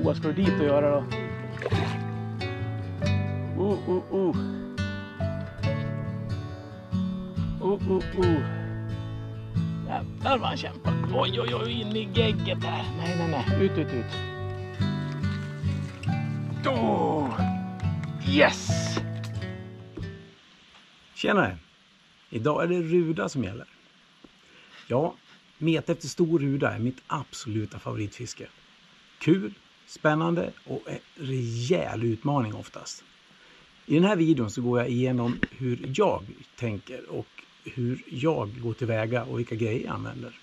Vad ska du dit och göra då? Jävlar vad han kämpar. Oj, in i gegget där. Nej. Ut. Yes! Tjenare! Idag är det ruda som gäller. Ja, meta efter stor ruda är mitt absoluta favoritfiske. Kul, spännande och en rejäl utmaning oftast. I den här videon så går jag igenom hur jag tänker och hur jag går tillväga och vilka grejer jag använder.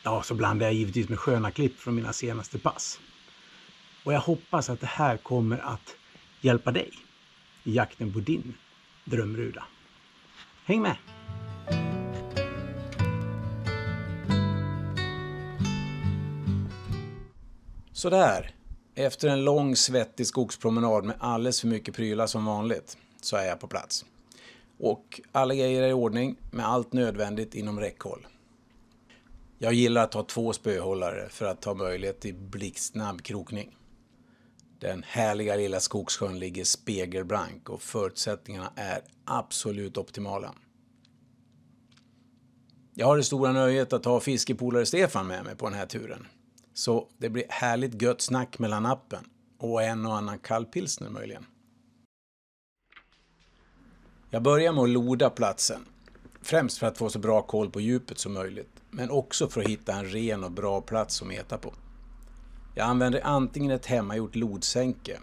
Ja, så blandar jag givetvis med sköna klipp från mina senaste pass. Och jag hoppas att det här kommer att hjälpa dig i jakten på din drömruda. Häng med! Sådär, efter en lång svettig skogspromenad med alldeles för mycket prylar som vanligt så är jag på plats. Och alla grejer är i ordning med allt nödvändigt inom räckhåll. Jag gillar att ha 2 spöhållare för att ha möjlighet till blixtsnabb krokning. Den härliga lilla skogssjön ligger spegelblank och förutsättningarna är absolut optimala. Jag har det stora nöjet att ha fiskepolare Stefan med mig på den här turen. Så det blir härligt gött snack mellan appen och en och annan kallpilsner möjligen. Jag börjar med att loda platsen. Främst för att få så bra koll på djupet som möjligt. Men också för att hitta en ren och bra plats att meta på. Jag använder antingen ett hemmagjort lodsänke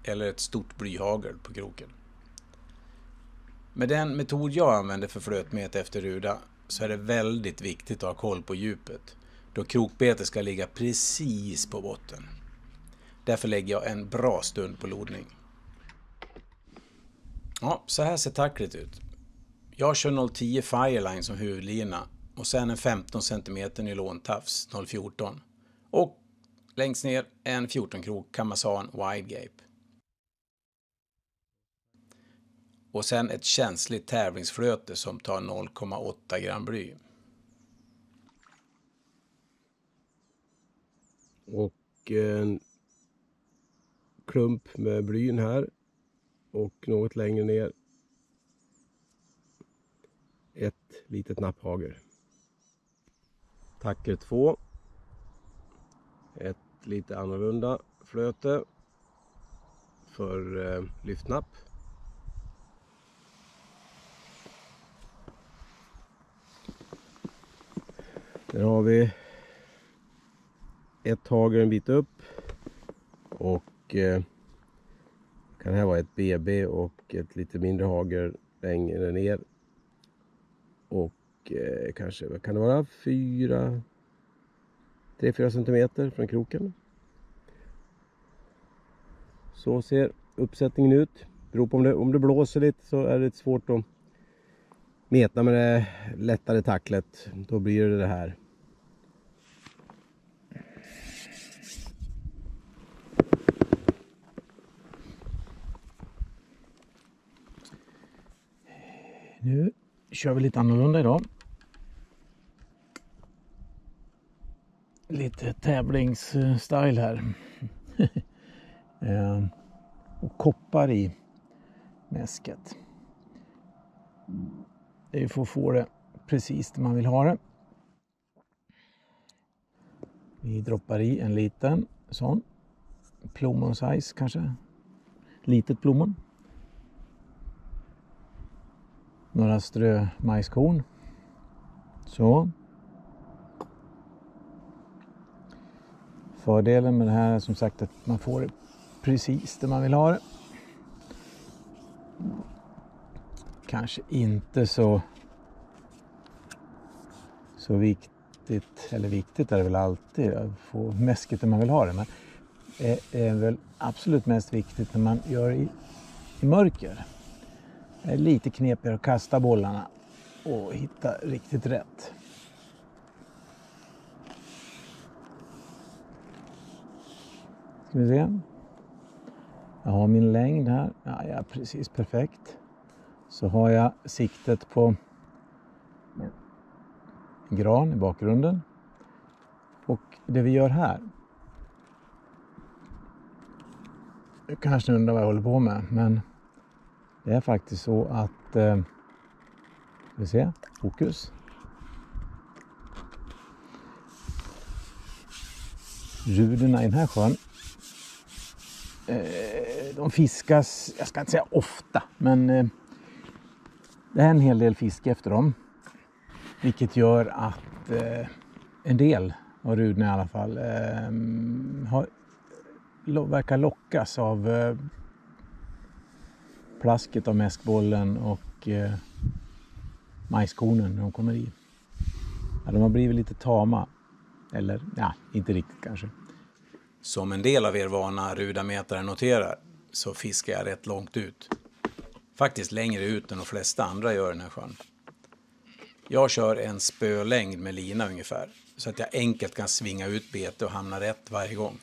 eller ett stort blyhagel på kroken. Med den metod jag använder för flötmet efter ruda så är det väldigt viktigt att ha koll på djupet. Då krokbetet ska ligga precis på botten. Därför lägger jag en bra stund på lodning. Ja, så här ser tacklet ut. Jag kör 010 Fireline som huvudlina och sen en 15 cm nylontafs 014. Och längst ner en 14-krok Kamasan Widegape. Och sen ett känsligt tävlingsflöte som tar 0,8 gram bly. Och en klump med blyn här. Och något längre ner ett litet napphager. Tacker 2. Ett lite annorlunda flöte för lyftnapp. Där har vi ett hager en bit upp och kan här vara ett BB och ett lite mindre hager längre ner. Och kanske, vad kan det vara, 3-4 centimeter från kroken. Så ser uppsättningen ut. Beror på om det blåser lite så är det lite svårt att meta med det lättare tacklet. Då blir det här. Nu kör vi lite annorlunda idag. Lite tävlingsstyle här. Och koppar i mäsket. Det är för att få det precis där man vill ha det. Vi droppar i en liten sån. Plommon size kanske. Litet plommon. Några strö majskorn. Så. Fördelen med det här är som sagt att man får det precis där man vill ha det. Kanske inte så viktigt, eller viktigt är det väl alltid att få mäsket där man vill ha det. Men det är väl absolut mest viktigt när man gör i mörker. Det är lite knepigare att kasta bollarna och hitta riktigt rätt. Ska vi se. Jag har min längd här. Ja, precis perfekt. Så har jag siktet på en gran i bakgrunden. Och det vi gör här Du kanske undrar vad jag håller på med, men det är faktiskt så att vi ser, fokus. Ruderna i den här sjön, de fiskas, jag ska inte säga ofta, men det är en hel del fisk efter dem. Vilket gör att en del av ruderna i alla fall verkar lockas av plasket av mäskbollen och majskornen när de kommer i. Ja, de har blivit lite tama. Eller, ja, inte riktigt kanske. Som en del av er vana rudamätare noterar så fiskar jag rätt långt ut. Faktiskt längre ut än de flesta andra gör den här sjön. Jag kör en spölängd med lina ungefär. Så att jag enkelt kan svinga ut bete och hamna rätt varje gång.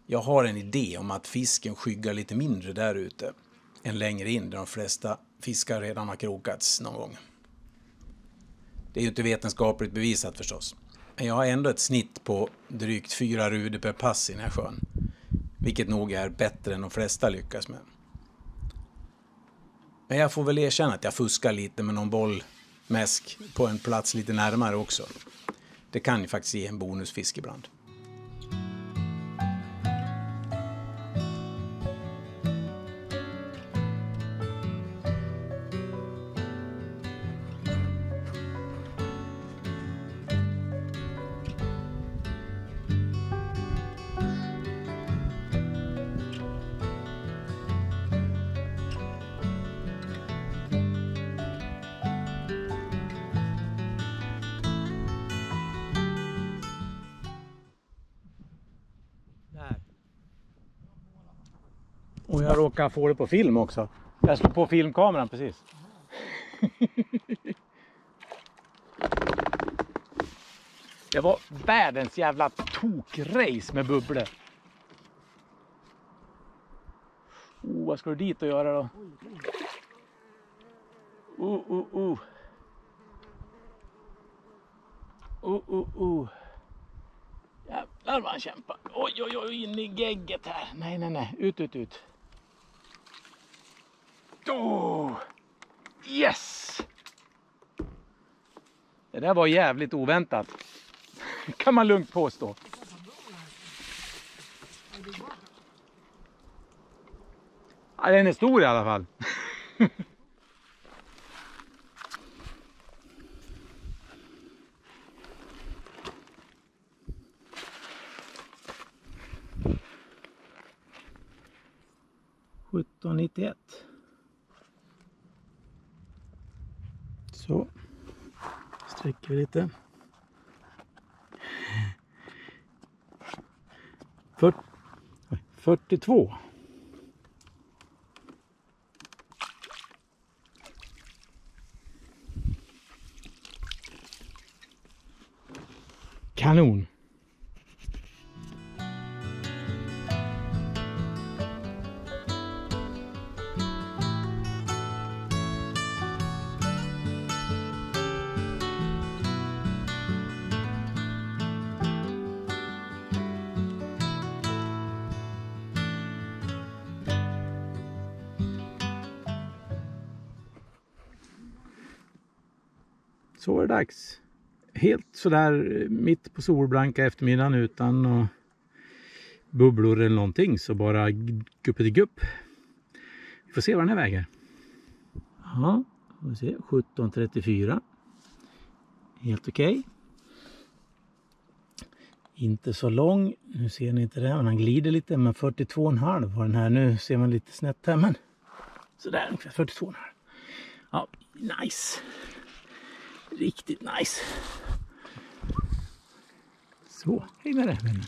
Jag har en idé om att fisken skyggar lite mindre där ute än längre in där de flesta fiskar redan har krokats någon gång. Det är ju inte vetenskapligt bevisat förstås. Men jag har ändå ett snitt på drygt 4 ruder per pass i den här sjön. Vilket nog är bättre än de flesta lyckas med. Men jag får väl erkänna att jag fuskar lite med någon bollmäsk på en plats lite närmare också. Det kan ju faktiskt ge en bonusfisk ibland. Och jag råkar få det på film också. Jag slår på filmkameran precis. Det var världens jävla tokrace med bubblor. Vad ska du dit och göra då? Jävlar vad han kämpar. Oj, in i gegget här. Nej. Ut. Yes! Det där var jävligt oväntat. Kan man lugnt påstå. Ja, den är stor i alla fall. $17,91. Så. Sträcker vi lite. 42. Kanon. Så är det dags. Helt sådär mitt på solblanka eftermiddagen utan bubblor eller någonting. Så bara gupp. Vi får se vad den här väger. Ja, får vi se. 17,34. Helt okej. Inte så lång. Nu ser ni inte det. Men han glider lite. Men 42,5 var den här. Nu ser man lite snett här. Men sådär ungefär 42,5. Ja, nice. Riktigt nice. Så, hej med det vännen.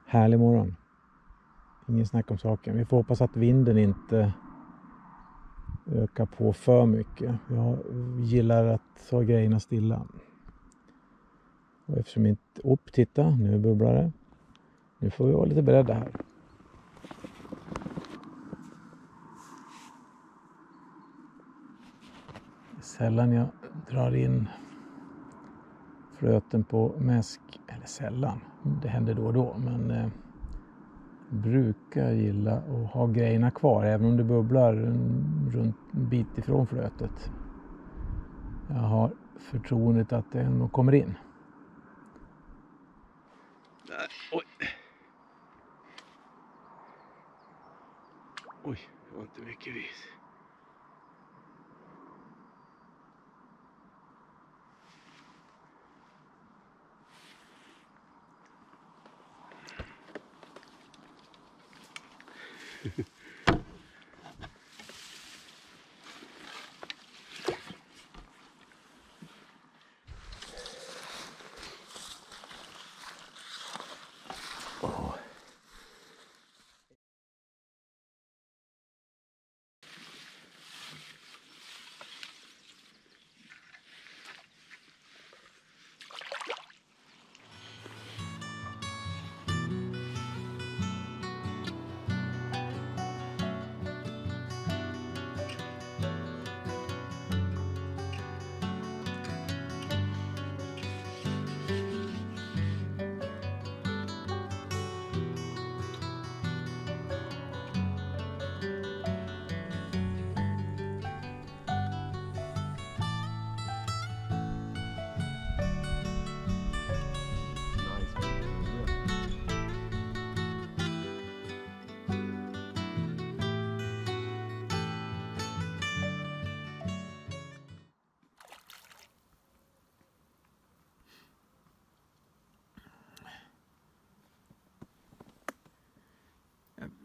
härlig morgon. Ingen snack om saken. Vi får hoppas att vinden inte ökar på för mycket. Jag gillar att ha grejerna stilla. Och eftersom inte... titta, nu bubblar det. Nu får vi vara lite beredda här. Det är sällan jag drar in flöten på mäsk. Eller sällan, det händer då och då. Men brukar gilla att ha grejerna kvar. Även om det bubblar runt en bit ifrån flötet. Jag har förtroendet att det nog kommer in. Oj. Oj, det var inte mycket vis.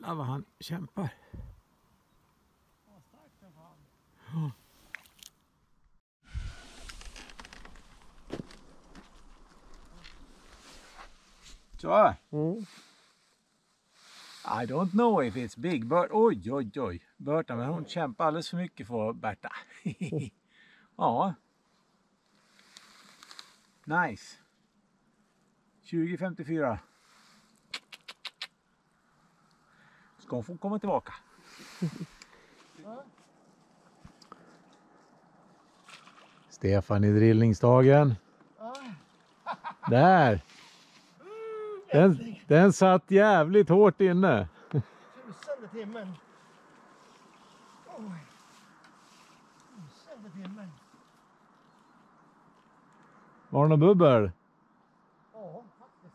Jävlar vad han kämpar. Ja. Så. I don't know if it's big, but oj. Berta, men hon kämpar alldeles för mycket för Berta. Ja. Nice. 20:54. Ska hon få komma tillbaka? Stefan i drillningsdagen. Där. Den satt jävligt hårt inne. Tusende timmen. Oj. Tusende timmen. Var det någon bubbel? Ja, faktiskt.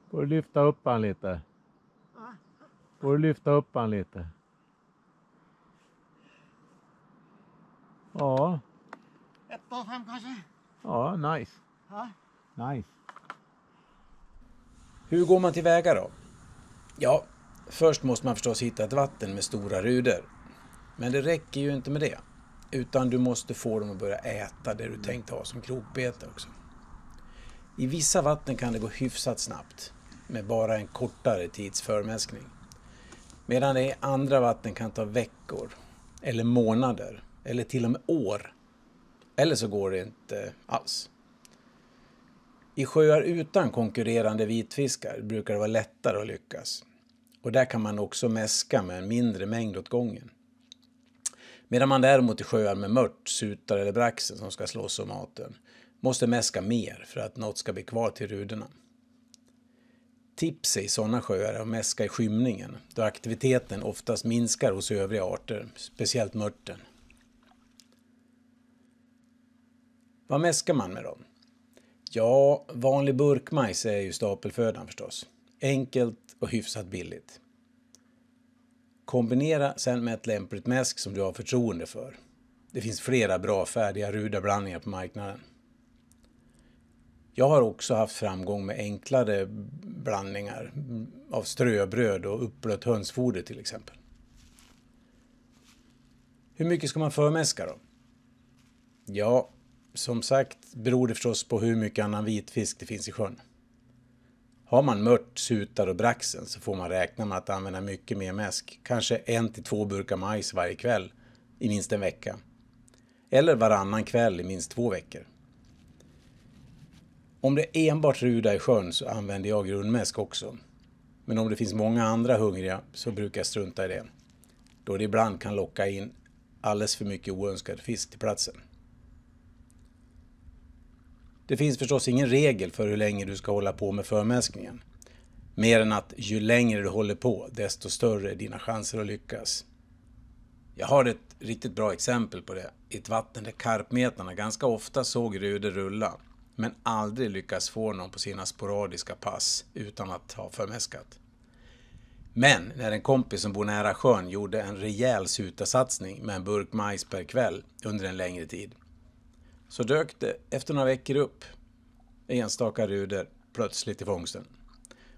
Får du lyfta upp han lite? Får du lyfta upp han lite? Ja. 1 av 5 kanske? Ja, nice. Ja. Nice. Hur går man tillväga då? Ja, först måste man förstås hitta ett vatten med stora ruder. Men det räcker ju inte med det. Utan du måste få dem att börja äta det du tänkt ha som krokbete också. I vissa vatten kan det gå hyfsat snabbt. Med bara en kortare tids förmäskning. Medan det i andra vatten kan ta veckor. Eller månader. Eller till och med år. Eller så går det inte alls. I sjöar utan konkurrerande vitfiskar brukar det vara lättare att lyckas. Och där kan man också mäska med en mindre mängd åt gången. Medan man däremot i sjöar med mört, sutar eller braxen som ska slåss om maten måste mäska mer för att något ska bli kvar till ruderna. Tipset i sådana sjöar är att mäska i skymningen då aktiviteten oftast minskar hos övriga arter, speciellt mörten. Vad mäskar man med dem? Ja, vanlig burkmajs är ju stapelfödan förstås. Enkelt och hyfsat billigt. Kombinera sen med ett lämpligt mäsk som du har förtroende för. Det finns flera bra färdiga rudablandningar på marknaden. Jag har också haft framgång med enklare blandningar av ströbröd och uppblött hönsfoder till exempel. Hur mycket ska man förmäska då? Ja, som sagt beror det förstås på hur mycket annan vitfisk det finns i sjön. Har man mört, sutar och braxen så får man räkna med att använda mycket mer mäsk. Kanske 1 till 2 burkar majs varje kväll i minst en vecka. Eller varannan kväll i minst 2 veckor. Om det är enbart ruda i sjön så använder jag grundmäsk också. Men om det finns många andra hungriga så brukar jag strunta i det. Då det ibland kan locka in alldeles för mycket oönskad fisk till platsen. Det finns förstås ingen regel för hur länge du ska hålla på med förmäskningen. Mer än att ju längre du håller på, desto större är dina chanser att lyckas. Jag har ett riktigt bra exempel på det. I ett vatten där karpmetarna ganska ofta såg ruder rulla, men aldrig lyckas få någon på sina sporadiska pass utan att ha förmäskat. Men när en kompis som bor nära sjön gjorde en rejäl sutasatsning med en burk majs per kväll under en längre tid, så dök det efter några veckor upp enstaka ruder plötsligt i fångsten.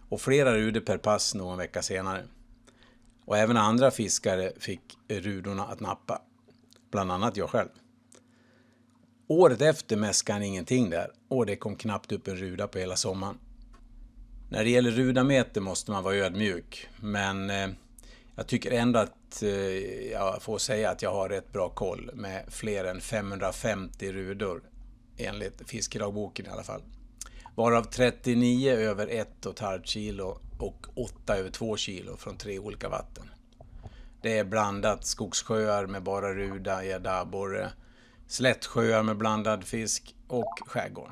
Och flera ruder per pass någon vecka senare. Och även andra fiskare fick rudorna att nappa. Bland annat jag själv. Året efter mäskade han ingenting där och det kom knappt upp en ruda på hela sommaren. När det gäller rudameter måste man vara ödmjuk. Men jag tycker ändå att jag får säga att jag har rätt bra koll med fler än 550 rudor enligt fiskedagboken i alla fall. Varav 39 över 1,5 kilo och 8 över 2 kilo från 3 olika vatten. Det är blandat skogssjöar med bara ruda, gädda, abborre, slättsjöar med blandad fisk och skärgård.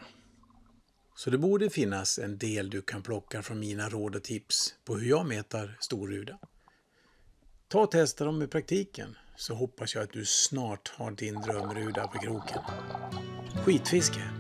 Så det borde finnas en del du kan plocka från mina råd och tips på hur jag metar storruda. Ta och testa dem i praktiken så hoppas jag att du snart har din drömruda på kroken. Skitfiske!